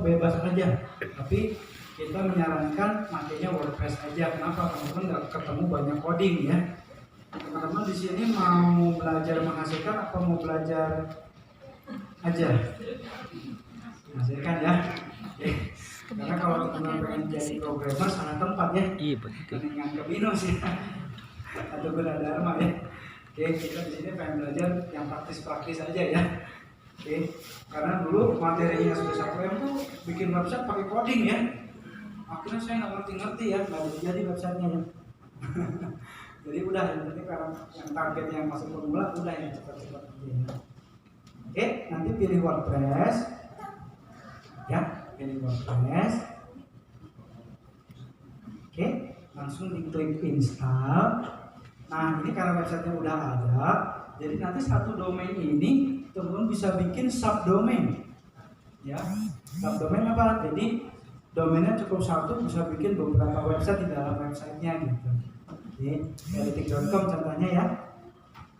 bebas aja, tapi kita menyarankan makanya WordPress aja. Kenapa? Teman-teman nggak ketemu banyak coding ya. Teman-teman di sini mau belajar menghasilkan apa mau belajar aja? Menghasilkan ya. Oke. Karena kalau teman-teman pengen jadi programmer sangat tempat ya. Iya betul. Mendingan ke Binus ya. Atau Gunadarma ya. Oke, kita di sini pengen belajar yang praktis-praktis aja ya. Oke, karena dulu materinya sudah 1M tuh bikin website pakai coding ya. Akhirnya saya nggak ngerti-ngerti ya, nggak jadi websitenya ya. Jadi udah yang penting karena yang targetnya yang masuk formula udah yang cepat-cepat aja ya. Oke, nanti pilih WordPress ya, pilih WordPress. Oke, langsung diklik install. Nah, ini karena websitenya udah ada, jadi nanti satu domain ini teman-teman bisa bikin subdomain. Ya, subdomain apa? Jadi domainnya cukup satu bisa bikin beberapa website di dalam websitenya gitu. Oke, detik.com contohnya ya.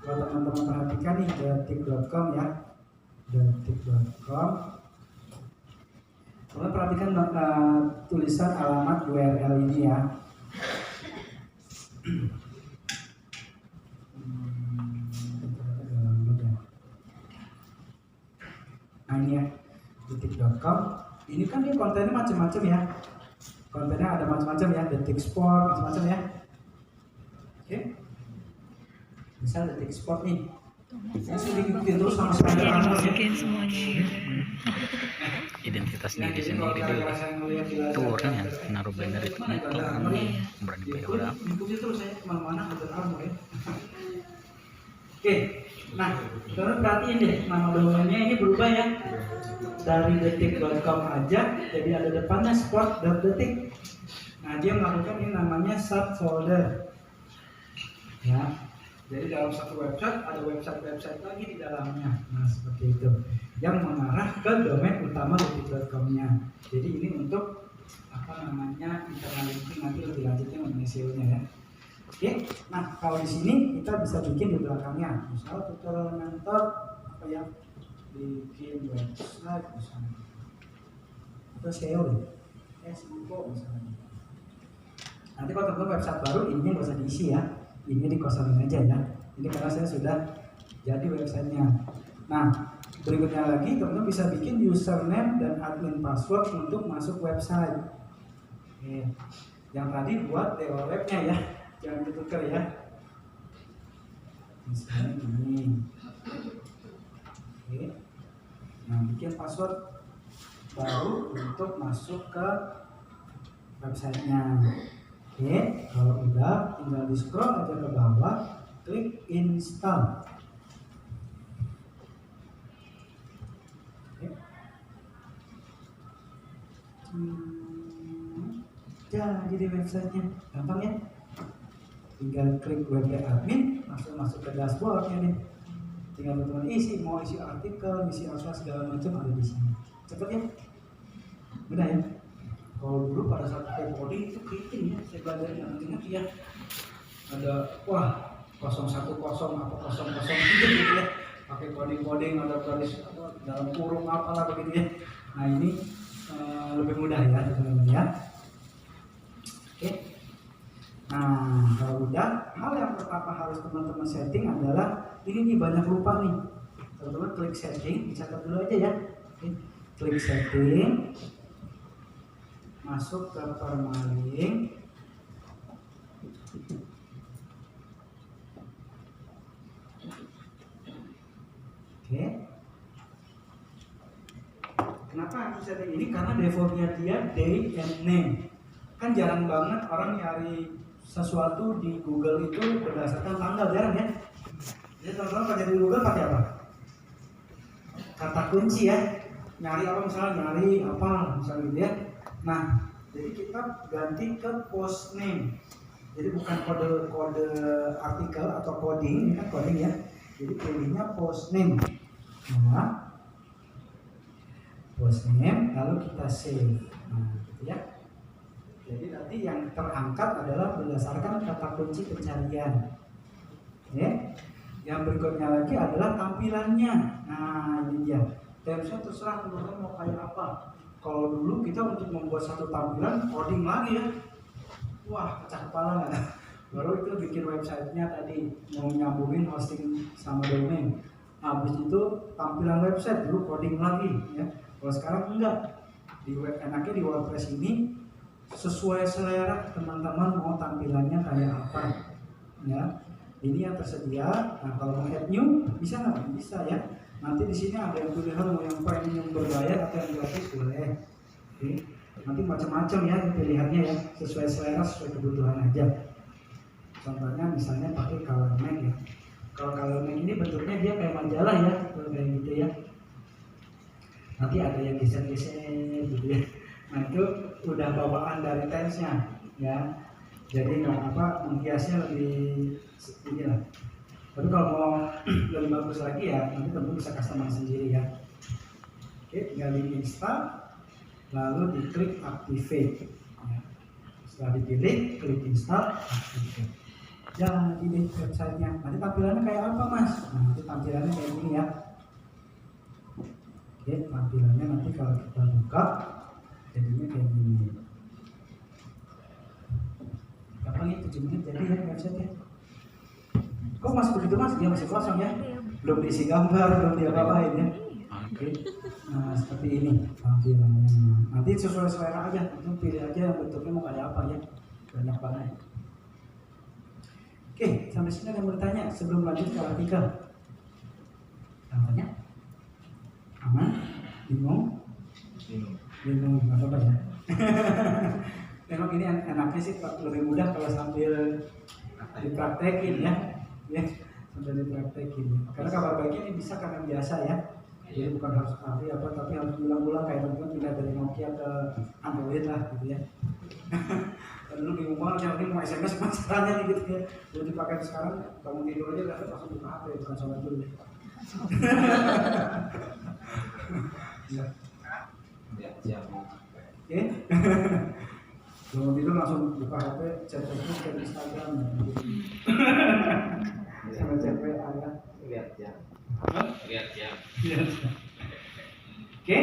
Kalau teman-teman perhatikan nih detik.com ya, detik.com. Teman perhatikan tulisan alamat URL ini ya. Nah ini ya, detik.com. Ini kan dia kontennya macam-macam ya. Kontennya ada macam-macam ya, detik sport macam-macam ya. Oke. Misal detik sport nih. Saya sudah ikutin terus sama sekali semuanya. Identitasnya di sini itu orang yang naruh banner itu berani bayar. Ikuti terus saya kemana-mana ada kamu ya. Oke, nah teman perhatiin deh nama domainnya ini berubah ya dari detik.com aja jadi ada depannya sport.detik. Nah dia melakukan ini namanya subfolder ya. Jadi dalam satu website ada website lagi di dalamnya. Nah seperti itu yang mengarah ke domain utama detik.com-nya. Jadi ini untuk apa namanya internal linking nanti lebih lanjutnya mengenai SEO-nya ya. Oke, nah kalau di sini kita bisa bikin di belakangnya, misalnya tutorial mentor apa ya, bikin website misalnya, atau SEO ya, SEO misalnya. Nanti kalau teman-teman website baru ini nggak usah diisi ya, ini dikosongin aja ya. Ini karena saya sudah jadi websitenya. Nah berikutnya lagi teman-teman bisa bikin username dan admin password untuk masuk website. Oke, yang tadi buat DO webnya ya. Jangan ditukar ya. Misalnya ini. Oke. Nah, bikin password baru untuk masuk ke websitenya. Oke, kalau udah tinggal di scroll aja ke bawah, klik install. Oke. Jadi websitenya gampang ya. Tinggal klik web admin, langsung masuk ke dashboardnya nih. Tinggal teman-teman isi, mau isi artikel, isi apa segala macam ada di sini. Cepet ya, mudah ya. Kalau dulu pada saat pakai coding itu keriting ya, saya belajar yang ingat ya. Ada wah 010 apa 003 gitu ya. Pakai coding ada garis dalam kurung apalah begitu ya. Nah ini lebih mudah ya teman-teman ya. Oke. Nah, kalau udah, hal yang pertama harus teman-teman setting adalah ini nih banyak lupa nih. Teman-teman klik setting, dicatat dulu aja ya. Oke. Klik setting, masuk ke permalink. Oke. Kenapa harus setting ini? Karena defaultnya dia day and name. Kan jarang banget orang nyari sesuatu di Google itu berdasarkan tanggal, jarang ya. Jadi teman-teman kalau di Google pakai apa? Kata kunci ya. Nyari apa misalnya nyari apa misalnya gitu ya. Nah, jadi kita ganti ke post name. Jadi bukan kode artikel atau coding, ini kan coding ya. Jadi pilihnya post name. Nah, post name lalu kita save. Nah, gitu ya. Jadi nanti yang terangkat adalah berdasarkan kata kunci pencarian. Oke. Yang berikutnya lagi adalah tampilannya. Nah ini dia. Terusnya terserah teman-teman mau kayak apa. Kalau dulu kita untuk membuat satu tampilan coding lagi ya, wah pecah kepala nggak? Baru itu bikin websitenya tadi, mau nyambungin hosting sama domain. Habis itu tampilan website dulu coding lagi ya. Kalau sekarang enggak, di web enaknya di WordPress ini sesuai selera teman-teman mau tampilannya kayak apa ya. Ini yang tersedia. Nah kalau mau add new bisa nggak? Bisa ya. Nanti di sini ada yang pilihan mau yang premium berbayar atau yang gratis boleh. Oke. Nanti macam-macam ya pilihannya ya, sesuai selera, sesuai kebutuhan aja. Contohnya misalnya pakai color mag ya. Kalau color mag ini bentuknya dia kayak majalah ya, kayak gitu ya. Nanti ada yang geser-geser gitu ya. Nah itu udah bawaan dari tense-nya ya. Jadi nggak apa, menghiasnya lebih ini lah. Tapi kalau mau lebih bagus lagi ya, nanti tentu bisa customize sendiri ya. Oke, tinggal di install, lalu diklik activate. Ya. Setelah dipilih, klik install, activate. Jadi deh websitenya. Nanti tampilannya kayak apa mas? Nah, nanti tampilannya kayak gini ya. Oke, tampilannya nanti kalau kita buka, jadinya kayak gini. Gampang ya, 7 menit jadi ya websitenya. Kok masih begitu mas? Dia masih kosong ya? Belum diisi gambar, belum diapa-apain ya? Oke. Nah seperti ini tampilannya. Nanti sesuai selera aja, itu pilih aja yang bentuknya mau kayak apa ya. Banyak banget. Oke, sampai sini ada yang mau ditanya sebelum lanjut ke artikel. Tanya? Aman? Bingung? Bingung apa ya? Memang ini enaknya sih lebih mudah kalau sambil dipraktekin ya. Ya, sudah dipraktekin. Karena kabar baiknya ini bisa karena biasa ya. Jadi bukan harus ahli apa, tapi harus ulang-ulang kayak teman-teman pindah dari Nokia ke Android lah gitu ya. Dulu bingung banget yang ini mau SMS caranya nih gitu ya. Jadi dipakai sekarang bangun tidur aja udah langsung buka HP bukan sholat dulu ya. Ya. Oke. Bangun tidur langsung buka HP, chat Facebook, chat Instagram. Sama cewek ada lihat ya. Oke,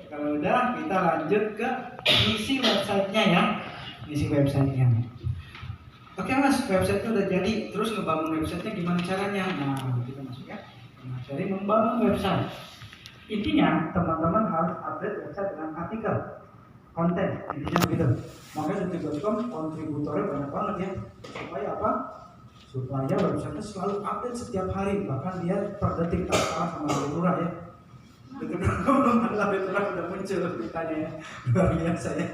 kalau udah kita lanjut ke isi websitenya ya, isi websitenya. Oke mas, websitenya udah jadi, terus ngebangun websitenya gimana caranya? Nah kita masuk ya. Nah, jadi membangun website. Intinya teman-teman harus update website dengan artikel, konten, intinya begitu. Makanya detik.com kontributornya banyak banget ya. Supaya apa? Supaya website selalu update setiap hari, bahkan dia per detik tak kalah sama lebih murah ya. Detik.com lebih murah udah muncul beritanya ya, luar biasa ya.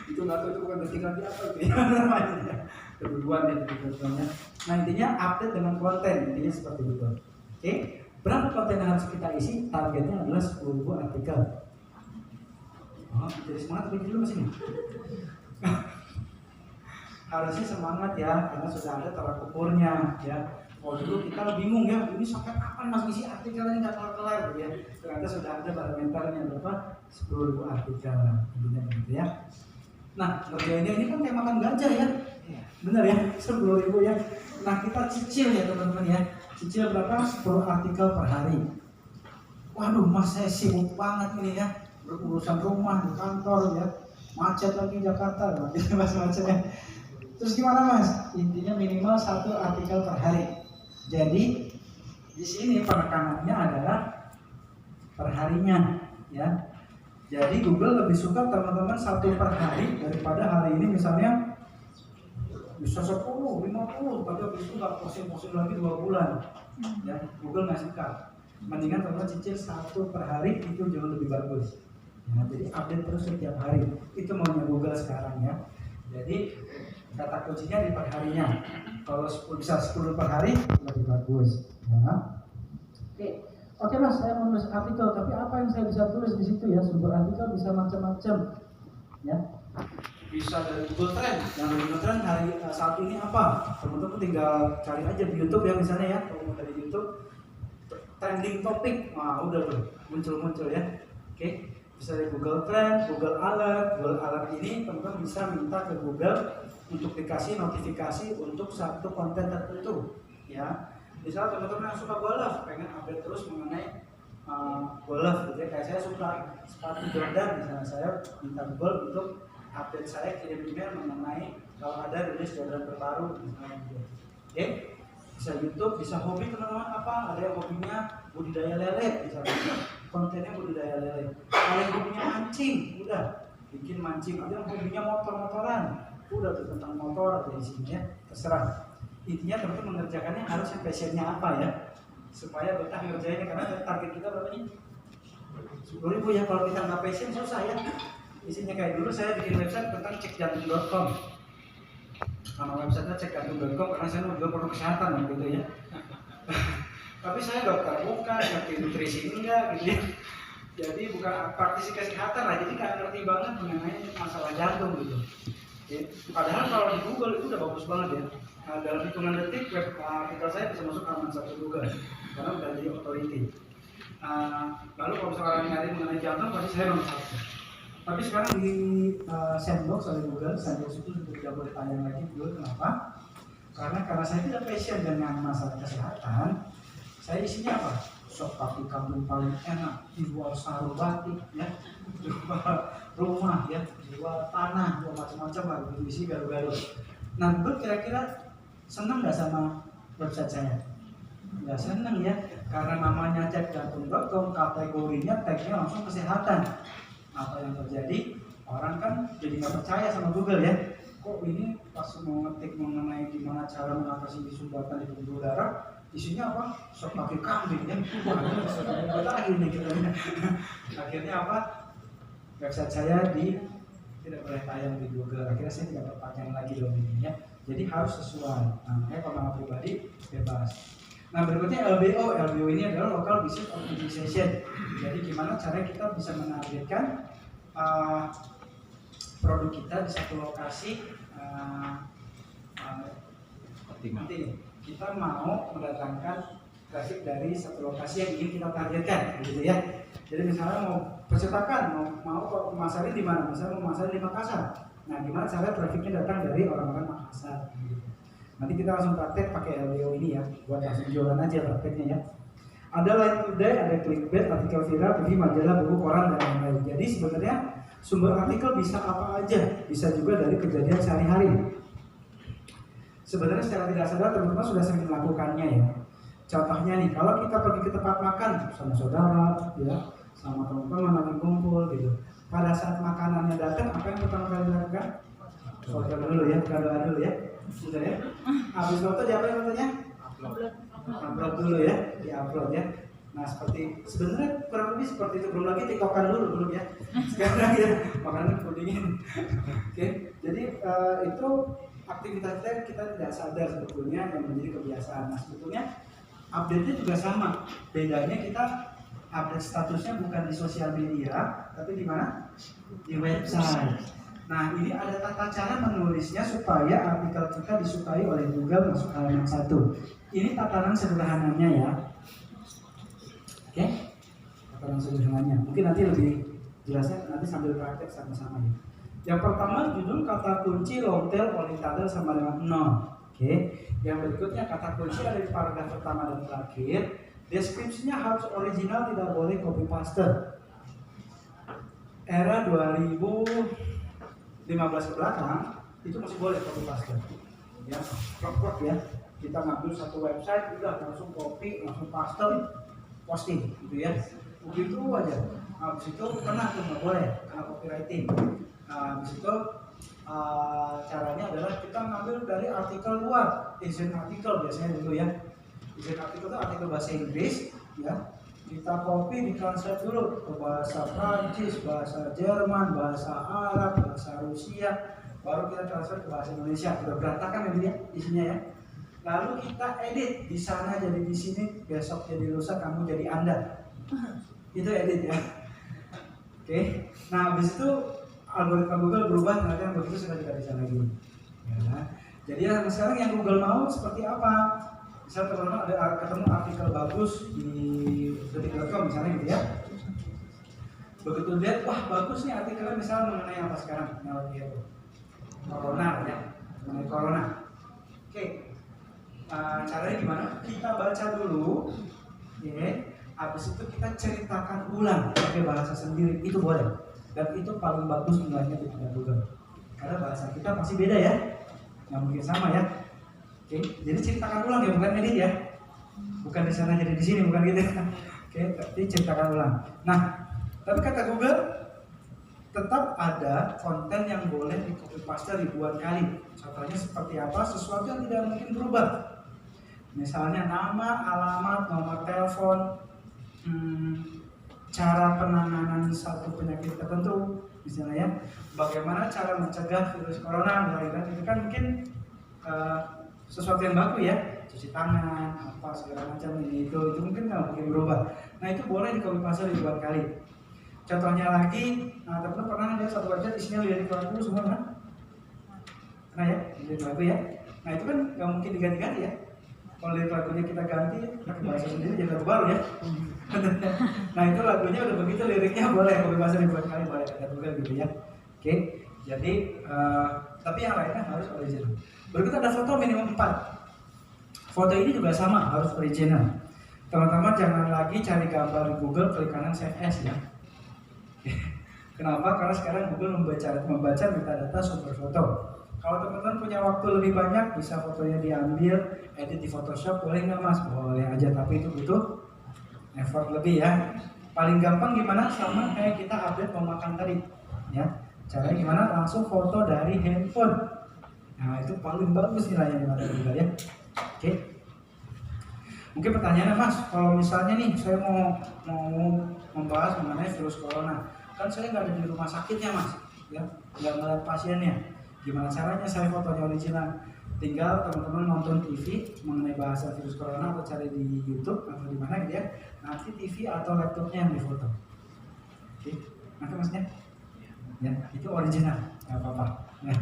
Itu nggak tahu itu bukan detik lagi apa itu ya namanya, keduluan ya detik.com-nya. Nah intinya update dengan konten, intinya seperti itu. Oke, berapa konten yang harus kita isi? Targetnya adalah 10.000 artikel. Oh, jadi semangat lebih dulu mas ini. Harusnya semangat ya, karena sudah ada tolak ukurnya ya. Kalau dulu kita bingung ya, ini sampai kapan mas isi artikelnya nggak kelar-kelar gitu ya. Ternyata sudah ada barometernya berapa? 10.000 artikel, intinya begitu ya. Nah, ngerjainnya ini kan kayak makan ganja ya, bener ya, 10.000 ya. Nah kita cicil ya teman-teman ya, cicil berapa? 10 artikel per hari. Waduh mas saya sibuk banget ini ya, berurusan rumah, di kantor ya, macet lagi Jakarta, gitu mas macetnya. Terus gimana mas? Intinya minimal 1 artikel per hari. Jadi di sini penekanannya adalah perharinya, ya. Jadi Google lebih suka teman-teman 1 per hari daripada hari ini misalnya bisa 10, 50, tapi habis itu nggak posting lagi 2 bulan. Ya, Google nggak suka. Mendingan teman-teman cicil 1 per hari itu jauh lebih bagus. Ya, jadi update terus setiap hari. Itu maunya Google sekarang ya. Jadi kata kuncinya di perharinya. Kalau bisa 10 per hari lebih bagus. Ya. Oke mas, saya mau nulis artikel, tapi apa yang saya bisa tulis di situ ya? Sumber artikel bisa macam-macam. Ya. Bisa dari Google Trend. Yang Google Trend hari saat ini apa? Teman-teman tinggal cari aja di YouTube ya misalnya ya. Kalau dari YouTube trending topik, wah udah tuh muncul ya. Oke. Bisa dari Google Trend, Google Alert. Google Alert ini teman-teman bisa minta ke Google untuk dikasih notifikasi untuk satu konten tertentu, ya. Misalnya teman-teman yang suka golf, pengen update terus mengenai golf gitu ya. Kayak saya suka sepatu Jordan, misalnya saya minta Google untuk update, saya kirim email mengenai kalau ada rilis Jordan terbaru misalnya gitu. Oke, bisa YouTube, bisa hobi teman-teman apa? Ada yang hobinya budidaya lele, misalnya kontennya budidaya lele. Ada yang hobinya mancing, udah bikin mancing. Ada yang hobinya motor-motoran, udah tuh tentang motor atau isinya, terserah. Intinya teman-teman mengerjakannya harus yang passionnya apa ya, supaya betah ngerjainnya, karena target kita berapa nih? 10.000 ya. Kalau kita nggak passion susah ya. Isinya kayak dulu saya bikin website tentang cekjantung.com. Nama websitenya cekjantung.com karena saya mau jual produk kesehatan gitu ya. Tapi saya dokter bukan, ngerti nutrisi enggak gitu ya. Jadi bukan praktisi kesehatan lah, jadi nggak ngerti banget mengenai masalah jantung gitu. Ya. Padahal kalau di Google itu udah bagus banget ya. Nah, dalam hitungan detik web artikel saya bisa masuk halaman 1 Google karena udah jadi authority. Lalu kalau misalnya nyari mengenai jantung pasti saya nomor 1. Tapi sekarang di sandbox oleh Google, sandbox itu sudah tidak boleh tayang lagi Google. Kenapa? Karena saya tidak passion dengan masalah kesehatan. Saya isinya apa? Sok pakai kampung paling enak, dijual sarung batik, ya, jual rumah, ya, jual tanah, jual macam-macam lah, isi garu-garu. Nah, Google kira-kira senang nggak sama website saya? Nggak senang ya, karena namanya cekjantung.com, kategorinya tagnya langsung kesehatan. Apa yang terjadi? Orang kan jadi nggak percaya sama Google ya. Kok ini pas mau ngetik mengenai gimana cara mengatasi disumbatan di pembuluh darah, isinya apa? Sok pakai kambing ya. Wah, lagi nih kita. Akhirnya apa? Website saya tidak boleh tayang di Google. Akhirnya saya tidak berpakaian lagi domainnya. Jadi harus sesuai. Nah, makanya kalau nama pribadi bebas. Nah, berikutnya LBO. LBO ini adalah Local Business Optimization. Jadi gimana cara kita bisa menargetkan produk kita di satu lokasi. Nanti kita mau mendatangkan traffic dari satu lokasi yang ingin kita targetkan, gitu ya. Jadi misalnya mau percetakan, mau pemasarin di mana? Misalnya mau pemasarin di Makassar. Nah, gimana cara trafficnya datang dari orang-orang Makassar? Gitu. Nanti kita langsung praktek pakai LBO ini ya, buat langsung jualan aja prakteknya ya. Ada Line Today, ada clickbait, artikel viral, TV, majalah, buku, koran, dan lain-lain. Jadi sebenarnya sumber artikel bisa apa aja, bisa juga dari kejadian sehari-hari. Sebenarnya secara tidak sadar teman-teman sudah sering melakukannya ya. Contohnya nih, kalau kita pergi ke tempat makan sama saudara, ya, sama teman-teman lagi kumpul gitu. Pada saat makanannya datang, apa yang pertama kali dilakukan? Foto dulu ya, berdoa dulu ya, sudah ya. Habis foto, diapain fotonya? Upload dulu ya, di-upload ya. Nah, sebenarnya kurang lebih seperti itu. Belum lagi tiktokan dulu belum ya. Sekarang ya, makanan kudingin. Oke, jadi itu aktivitasnya kita tidak sadar sebetulnya yang menjadi kebiasaan. Nah, sebetulnya update-nya juga sama. Bedanya kita update statusnya bukan di sosial media, tapi di mana? Di website. Nah, ini ada tata cara menulisnya supaya artikel kita disukai oleh Google masuk halaman 1. Ini tataran sederhananya ya. Oke? Tataran sederhananya. Mungkin nanti lebih jelasnya nanti sambil praktek sama-sama ya. Yang pertama judul kata kunci long tail oritadal sama dengan 0. Oke. Yang berikutnya kata kunci ada di paragraf pertama dan terakhir. Deskripsinya harus original, tidak boleh copy paste. Era 2015 ke belakang itu masih boleh copy paste. Ya, plok ya. Kita ngambil satu website udah langsung copy, langsung paste, posting gitu ya. Begitu aja. Habis itu kena tuh nggak boleh, kena copywriting. Habis itu caranya adalah kita ngambil dari artikel luar, agent artikel biasanya dulu ya. Agent artikel itu artikel bahasa Inggris ya. Kita copy, ditranslate dulu ke bahasa Prancis, bahasa Jerman, bahasa Arab, bahasa Rusia, baru kita transfer ke bahasa Indonesia. Udah berantakan ya dia isinya ya. Lalu kita edit, di sana jadi di sini, besok jadi lusa kamu jadi Anda. Itu edit ya. Oke. Nah, habis itu algoritma Google berubah, ternyata yang begitu sudah tidak bisa lagi. Ya. Jadi sekarang yang Google mau seperti apa? Misal teman-teman ada ketemu artikel bagus di detik.com misalnya gitu ya. Begitu lihat, wah bagus nih artikelnya misalnya mengenai apa sekarang? Corona ya, mengenai corona. Oke. Caranya gimana? Kita baca dulu, ya. habis itu kita ceritakan ulang pakai bahasa sendiri, itu boleh. Dan itu paling bagus nilainya di Google. Karena bahasa kita pasti beda ya, nggak mungkin sama ya. Oke, jadi ceritakan ulang ya, bukan edit ya. Bukan di sana jadi di sini, bukan gitu. Oke, tapi ceritakan ulang. Nah, tapi kata Google tetap ada konten yang boleh di copy paste ribuan kali. Contohnya seperti apa? Sesuatu yang tidak mungkin berubah. Misalnya nama, alamat, nomor telepon, cara penanganan satu penyakit tertentu, misalnya ya, bagaimana cara mencegah virus corona, misalnya itu kan mungkin sesuatu yang baku ya, cuci tangan, apa segala macam ini itu mungkin nggak mungkin berubah. Nah itu boleh di copy paste ribuan kali. Contohnya lagi, nah teman-teman pernah lihat satu website isinya lirik lagu semua kan? Nah ya, lirik lagu ya. Nah itu kan nggak mungkin diganti-ganti ya. Kalau lirik lagunya kita ganti, pakai bahasa sendiri jadi lagu baru ya. Nah itu lagunya udah begitu, liriknya boleh copy paste ribuan kali, boleh ada Google gitu ya. Oke, jadi tapi yang lainnya harus original. Berikut ada foto minimum 4. Foto ini juga sama, harus original. Teman-teman jangan lagi cari gambar di Google, klik kanan save as ya. Kenapa? Karena sekarang Google membaca metadata sumber foto. Kalau teman-teman punya waktu lebih banyak, bisa fotonya diambil, edit di Photoshop, boleh nggak mas? Boleh aja, tapi itu butuh effort lebih ya. Paling gampang gimana? Sama kayak kita update pemakan tadi ya. Caranya gimana? Langsung foto dari handphone. Nah itu paling bagus nilainya di mata Google ya. Oke. Mungkin pertanyaannya mas, kalau misalnya nih saya mau membahas mengenai virus corona, kan saya nggak ada di rumah sakitnya mas, ya, nggak ngeliat pasiennya. Gimana caranya saya fotonya original? Tinggal teman-teman nonton TV mengenai bahasa virus corona atau cari di YouTube atau di mana gitu ya. Nanti TV atau laptopnya yang difoto. Oke, nanti maksudnya? Ya, itu original, nggak apa-apa. Ya.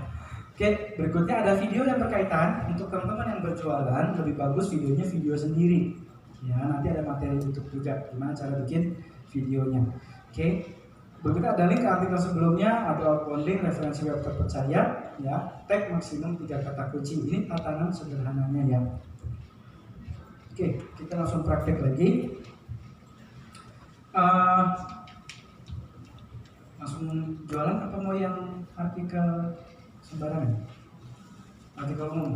Oke, berikutnya ada video yang berkaitan. Untuk teman-teman yang berjualan, lebih bagus videonya video sendiri. Ya, nanti ada materi YouTube juga, gimana cara bikin videonya. Oke, berikutnya ada link ke artikel sebelumnya, ada outbound link, referensi web terpercaya, ya, tag maksimum 3 kata kunci. Ini tatanan sederhananya ya. Oke, kita langsung praktek lagi. Langsung jualan apa mau yang artikel sembarangan? Artikel umum.